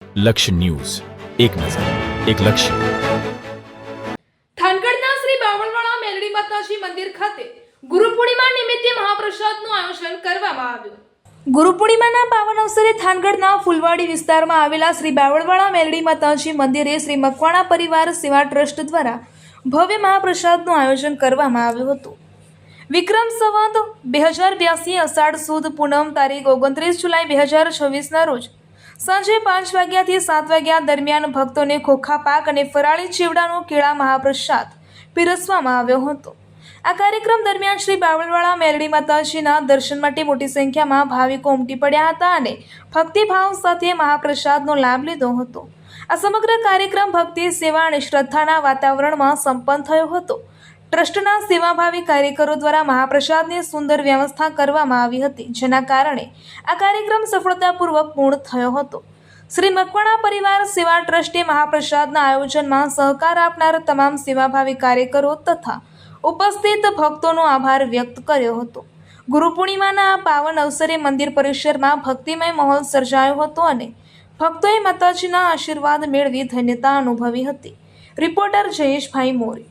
લક્ષ્ય ન્યૂઝ, એક નજર, એક લક્ષ્ય. થાનગઢના શ્રી બાવળવાળા મેલડી માતાજી મંદિર ખાતે ગુરુ પૂર્ણિમા નિમિત્તે મહાપ્રસાદનું આયોજન કરવામાં આવ્યું. ગુરુ પૂર્ણિમાના પાવન અવસરે થાનગઢના ફૂલવાડી વિસ્તારમાં આવેલા શ્રી બાવળવાળા મેલડી માતાજી મંદિરે શ્રી મકવાણા પરિવાર સેવા ટ્રસ્ટ દ્વારા ભવ્ય મહાપ્રસાદનું આયોજન કરવામાં આવ્યું હતું. વિક્રમ સંવત 2082 અષાઢ સુદ પૂનમ તારીખ 29 જુલાઈ 2026ના રોજ સાંજે 5 વાગ્યાથી 7 વાગ્યા દરમિયાન ભક્તોને ખોખા પાક અને ફરાળી ચેવડાનો કેળા મહાપ્રસાદ પીરસવામાં આવ્યો હતો. આ કાર્યક્રમ દરમિયાન શ્રી બાવળવાળા મેલડી માતાજીના દર્શન માટે મોટી સંખ્યામાં ભાવિકો ઉમટી પડ્યા હતા અને ભક્તિભાવ સાથે મહાપ્રસાદનો લાભ લીધો હતો. આ સમગ્ર કાર્યક્રમ ભક્તિ, સેવા અને શ્રદ્ધાના વાતાવરણમાં સંપન્ન થયો હતો. ટ્રસ્ટના સેવાભાવી કાર્યકરો દ્વારા મહાપ્રસાદની સુંદર વ્યવસ્થા કરવામાં આવી હતી, જેના કારણે આ કાર્યક્રમ સફળતાપૂર્વક પૂર્ણ થયો હતો. શ્રી મકવાણા પરિવાર સેવા ટ્રસ્ટે મહાપ્રસાદના આયોજનમાં સહકાર આપનાર તમામ સેવાભાવી કાર્યકરો તથા ઉપસ્થિત ભક્તોનો આભાર વ્યક્ત કર્યો હતો. ગુરુ પૂર્ણિમાના આ પાવન અવસરે મંદિર પરિસરમાં ભક્તિમય માહોલ સર્જાયો હતો અને ભક્તોએ માતાજીના આશીર્વાદ મેળવી ધન્યતા અનુભવી હતી. રિપોર્ટર જયેશભાઈ મોરી.